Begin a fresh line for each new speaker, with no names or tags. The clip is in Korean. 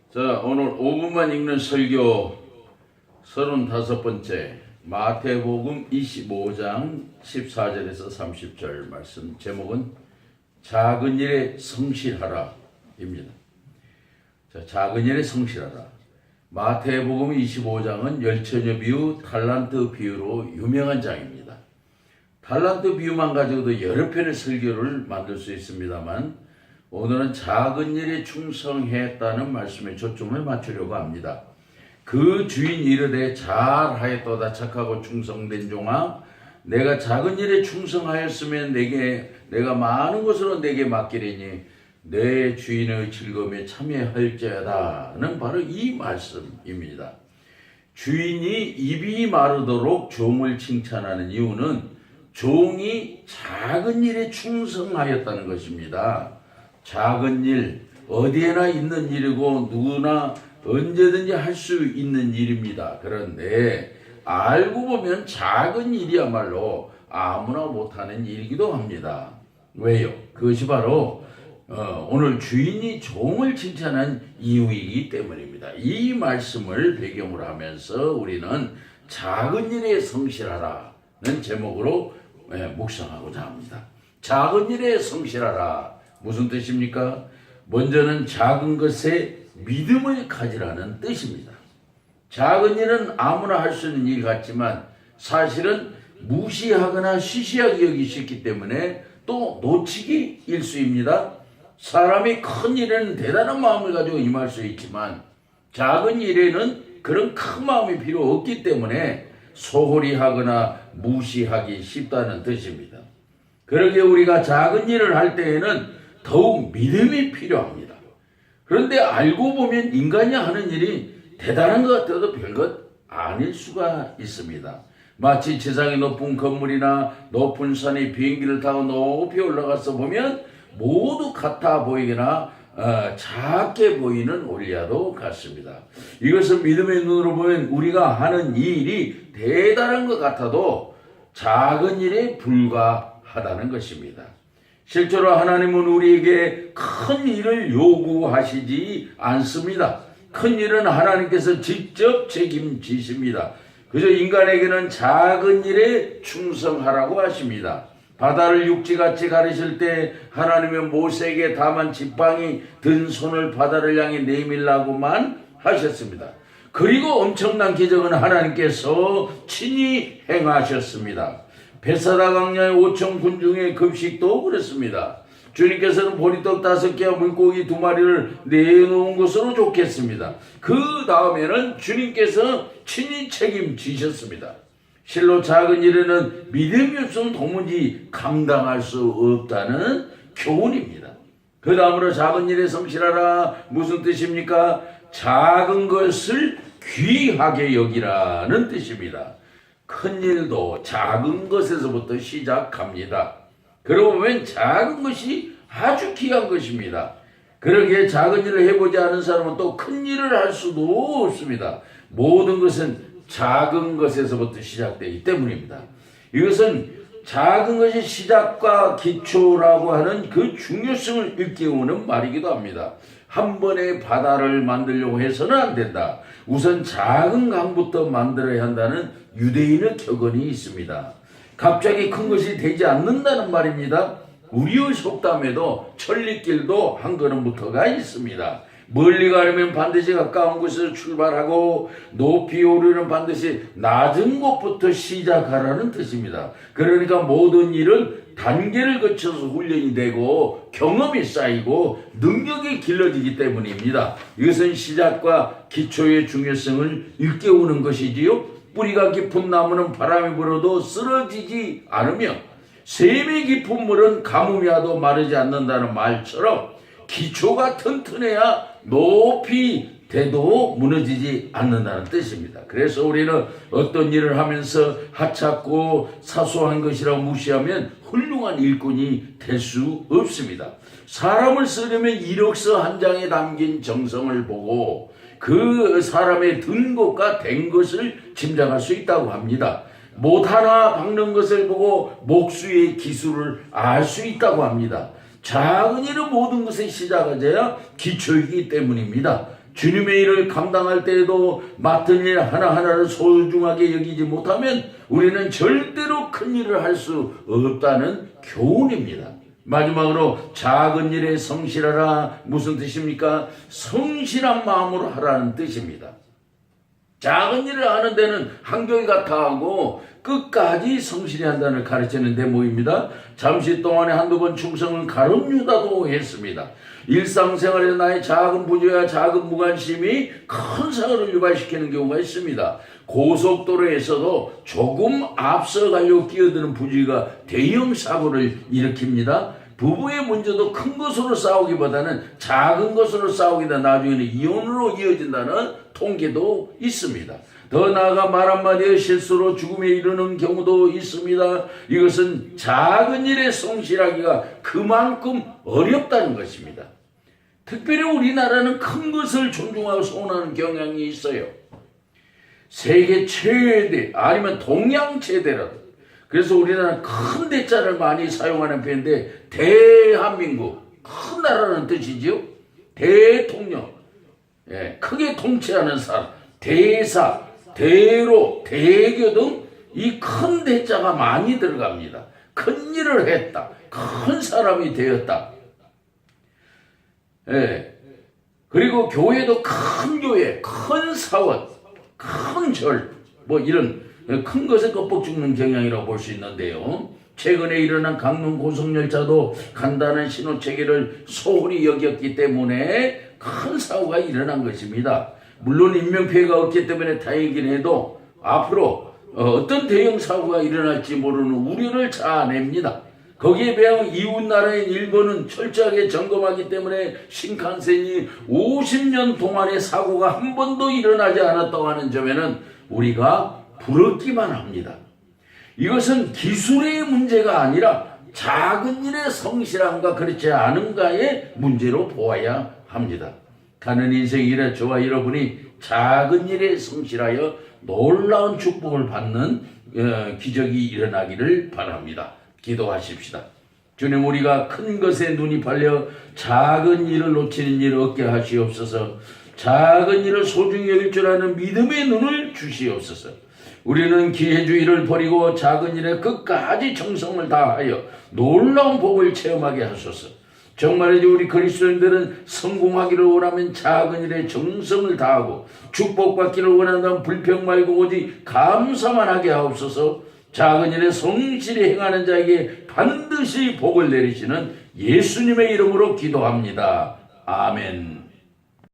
자, 오늘 5분만 읽는 설교 35번째 마태복음 25장 14절에서 30절 말씀 제목은 작은 일에 성실하라 입니다. 자, 작은 일에 성실하라. 마태복음 25장은 열처녀 비유, 달란트 비유로 유명한 장입니다. 달란트 비유만 가지고도 여러 편의 설교를 만들 수 있습니다만 오늘은 작은 일에 충성했다는 말씀에 초점을 맞추려고 합니다. 그 주인 이르되 잘하였도다 착하고 충성된 종아, 내가 작은 일에 충성하였으면 내가 많은 것으로 내게 맡기리니 내 주인의 즐거움에 참여할지어다는 바로 이 말씀입니다. 주인이 입이 마르도록 종을 칭찬하는 이유는 종이 작은 일에 충성하였다는 것입니다. 작은 일, 어디에나 있는 일이고 누구나 언제든지 할 수 있는 일입니다. 그런데 알고 보면 작은 일이야말로 아무나 못하는 일이기도 합니다. 왜요? 그것이 바로 오늘 주인이 종을 칭찬한 이유이기 때문입니다. 이 말씀을 배경으로 하면서 우리는 작은 일에 성실하라는 제목으로 묵상하고자 합니다. 작은 일에 성실하라. 무슨 뜻입니까? 먼저는 작은 것에 믿음을 가지라는 뜻입니다. 작은 일은 아무나 할 수 있는 일 같지만 사실은 무시하거나 시시하게 여기기 쉽기 때문에 또 놓치기 일수입니다. 사람이 큰 일에는 대단한 마음을 가지고 임할 수 있지만 작은 일에는 그런 큰 마음이 필요 없기 때문에 소홀히 하거나 무시하기 쉽다는 뜻입니다. 그러게 우리가 작은 일을 할 때에는 더욱 믿음이 필요합니다. 그런데 알고 보면 인간이 하는 일이 대단한 것 같아도 별것 아닐 수가 있습니다. 마치 지상의 높은 건물이나 높은 산에 비행기를 타고 높이 올라가서 보면 모두 같아 보이거나 작게 보이는 원리와도 같습니다. 이것은 믿음의 눈으로 보면 우리가 하는 이 일이 대단한 것 같아도 작은 일에 불과하다는 것입니다. 실제로 하나님은 우리에게 큰 일을 요구하시지 않습니다. 큰 일은 하나님께서 직접 책임지십니다. 그저 인간에게는 작은 일에 충성하라고 하십니다. 바다를 육지같이 가르실 때 하나님은 모세에게 다만 지팡이 든 손을 바다를 향해 내밀라고만 하셨습니다. 그리고 엄청난 기적은 하나님께서 친히 행하셨습니다. 베사다 광야의 5천 군중의 급식도 그렇습니다. 주님께서는 보리떡 5개와 물고기 2마리를 내놓은 것으로 좋겠습니다. 그 다음에는 주님께서 친히 책임지셨습니다. 실로 작은 일에는 믿음이 없으면 도무지 감당할 수 없다는 교훈입니다. 그 다음으로 작은 일에 성실하라. 무슨 뜻입니까? 작은 것을 귀하게 여기라는 뜻입니다. 큰 일도 작은 것에서부터 시작합니다. 그러고 보면 작은 것이 아주 귀한 것입니다. 그러기에 작은 일을 해보지 않은 사람은 또 큰 일을 할 수도 없습니다. 모든 것은 작은 것에서부터 시작되기 때문입니다. 이것은 작은 것이 시작과 기초라고 하는 그 중요성을 일깨우는 말이기도 합니다. 한 번에 바다를 만들려고 해서는 안 된다. 우선 작은 강부터 만들어야 한다는 유대인의 격언이 있습니다. 갑자기 큰 것이 되지 않는다는 말입니다. 우리의 속담에도 천리길도 한 걸음부터가 있습니다. 멀리 가려면 반드시 가까운 곳에서 출발하고 높이 오르는 반드시 낮은 곳부터 시작하라는 뜻입니다. 그러니까 모든 일은 단계를 거쳐서 훈련이 되고 경험이 쌓이고 능력이 길러지기 때문입니다. 이것은 시작과 기초의 중요성을 일깨우는 것이지요. 뿌리가 깊은 나무는 바람이 불어도 쓰러지지 않으며 샘이 깊은 물은 가뭄이 와도 마르지 않는다는 말처럼 기초가 튼튼해야 높이 돼도 무너지지 않는다는 뜻입니다. 그래서 우리는 어떤 일을 하면서 하찮고 사소한 것이라고 무시하면 훌륭한 일꾼이 될 수 없습니다. 사람을 쓰려면 이력서 한 장에 담긴 정성을 보고 그 사람의 든 것과 된 것을 짐작할 수 있다고 합니다. 못 하나 박는 것을 보고 목수의 기술을 알 수 있다고 합니다. 작은 일은 모든 것의 시작하자야 기초이기 때문입니다. 주님의 일을 감당할 때에도 맡은 일 하나하나를 소중하게 여기지 못하면 우리는 절대로 큰 일을 할 수 없다는 교훈입니다. 마지막으로 작은 일에 성실하라. 무슨 뜻입니까? 성실한 마음으로 하라는 뜻입니다. 작은 일을 하는 데는 한결같아 하고 끝까지 성실히 한다는 가르치는 대목입니다. 잠시 동안에 한두 번 충성을 가룟 유다도 했습니다. 일상생활에서 나의 작은 부조와 작은 무관심이 큰 사고를 유발시키는 경우가 있습니다. 고속도로에서도 조금 앞서가려고 끼어드는 부주의가 대형 사고를 일으킵니다. 부부의 문제도 큰 것으로 싸우기보다는 작은 것으로 싸우기다 나중에는 이혼으로 이어진다는 통계도 있습니다. 더 나아가 말 한마디에 실수로 죽음에 이르는 경우도 있습니다. 이것은 작은 일에 성실하기가 그만큼 어렵다는 것입니다. 특별히 우리나라는 큰 것을 존중하고 소원하는 경향이 있어요. 세계 최대 아니면 동양 최대라도. 그래서 우리나라는 큰 대자를 많이 사용하는 편인데 대한민국, 큰 나라는 뜻이죠. 대통령, 크게 통치하는 사람, 대사, 대로, 대교 등 이 큰 대자가 많이 들어갑니다. 큰 일을 했다. 큰 사람이 되었다. 그리고 교회도 큰 교회, 큰 사원, 큰 절, 뭐 이런 큰 것에 껍벅 죽는 경향이라고 볼 수 있는데요. 최근에 일어난 강릉 고속열차도 간단한 신호체계를 소홀히 여겼기 때문에 큰 사고가 일어난 것입니다. 물론 인명피해가 없기 때문에 다행이긴 해도 앞으로 어떤 대형 사고가 일어날지 모르는 우려를 자아냅니다. 거기에 비하면 이웃나라인 일본은 철저하게 점검하기 때문에 신칸센이 50년 동안의 사고가 한 번도 일어나지 않았다고 하는 점에는 우리가 부럽기만 합니다. 이것은 기술의 문제가 아니라 작은 일에 성실함과 그렇지 않은가의 문제로 보아야 합니다. 가는 인생이라 저와 여러분이 작은 일에 성실하여 놀라운 축복을 받는 기적이 일어나기를 바랍니다. 기도하십시다. 주님, 우리가 큰 것에 눈이 팔려 작은 일을 놓치는 일을 얻게 하시옵소서. 작은 일을 소중히 여길 줄 아는 믿음의 눈을 주시옵소서. 우리는 기회주의를 버리고 작은 일에 끝까지 정성을 다하여 놀라운 복을 체험하게 하소서. 정말이지 우리 그리스도인들은 성공하기를 원하면 작은 일에 정성을 다하고 축복받기를 원한다면 불평 말고 오직 감사만 하게 하옵소서. 작은 일에 성실히 행하는 자에게 반드시 복을 내리시는 예수님의 이름으로 기도합니다. 아멘.